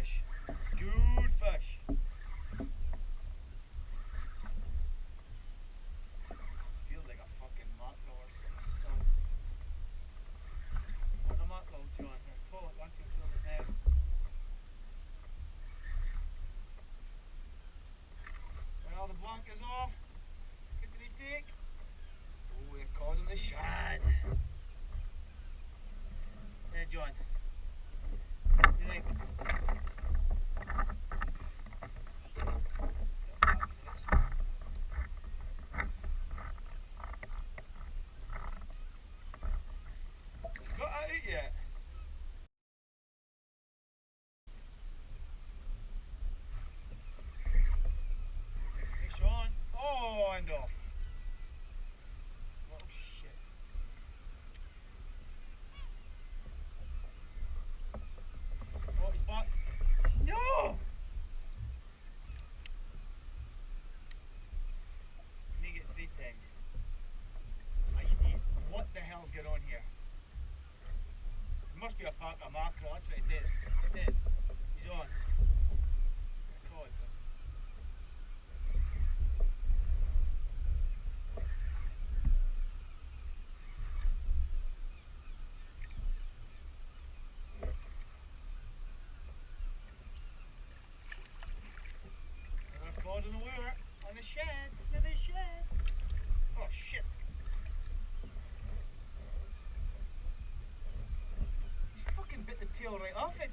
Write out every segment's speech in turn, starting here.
fish. Good fish. This feels like a fucking mackerel or something. What a mackerel, John. Pull it back and feels it now. Well, the blank is off. What did he take? Oh, we caught him the shad. Hey, John. What do you think? Got out yet? Fish on. Oh, and off. Oh, shit. Oh, he's back. No! You need to get 3 times. What the hell's going on here? It must be a pack of mackerel, that's what it is. It is. He's on. God. Another cod on the lure on the sheds, with the sheds. Oh shit. He's fucking bit the tail right off it.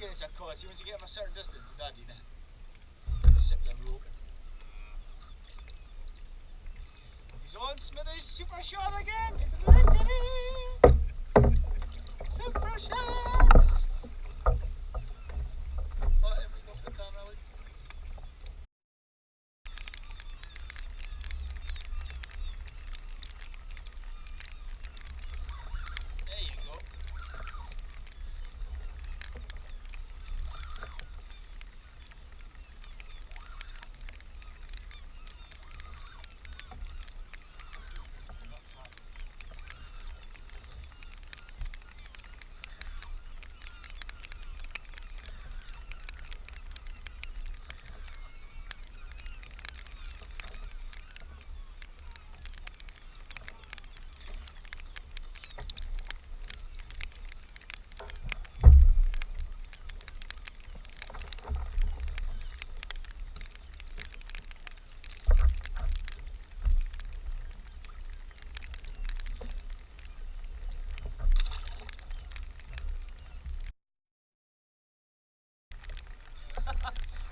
It's a cod. See, once you get him a certain distance, the daddy then sip them rope. He's on Smithy's super shot again. Super shots. Oh, there we go for the camera. Look. There you go.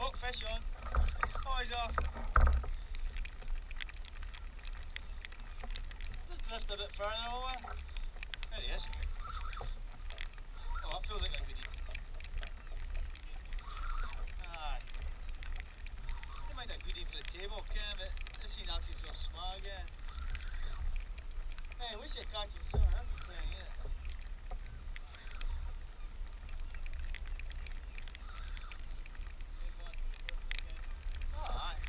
Oh, fish on. Oh, he's off. Just drift a bit further over. There he is. Go up. feels like a goodie. Aye. They might not goodie for the table, Ken, but this scene actually feels small again. Hey, I wish I'd catch him sooner. That's the thing, yeah. Alright.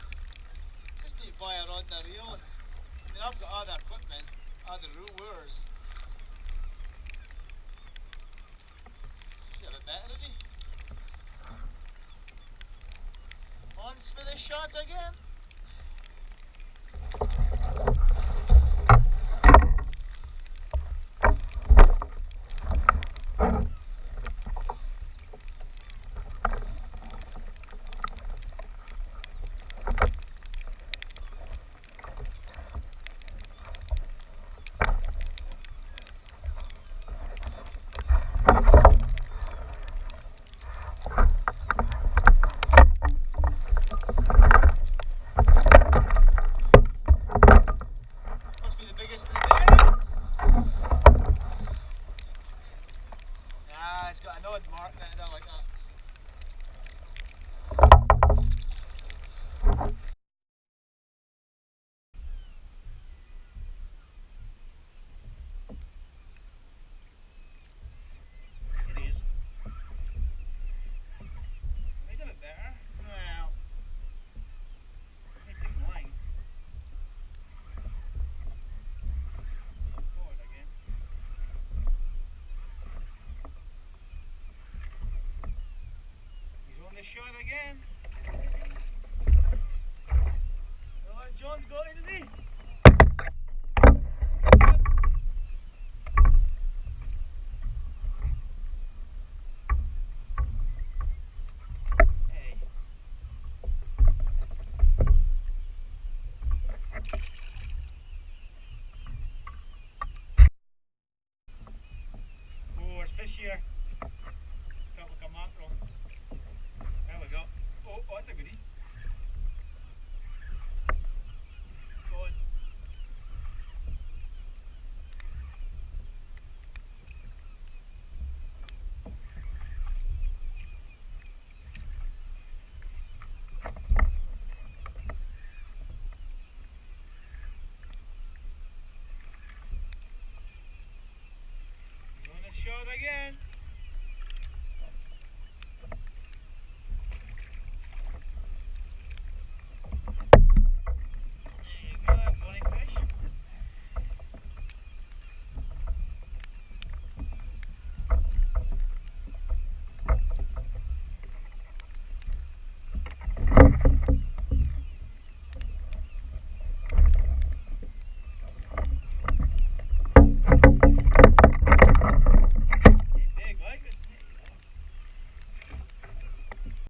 Just need to buy a rod and a reel. I mean, I've got other equipment, other lures. He's a bit better, is he? On Smithy shots again. It's got an odd mark there, I don't like that. It is. He's a bit better. Well, hitting lines. Forward again. He's on the shot again. Oh, John's got it, is he? Hey. Oh, there's fish here. Felt like a mackerel. There we go. Oh, that's a goodie. Go on. He's on the shot again.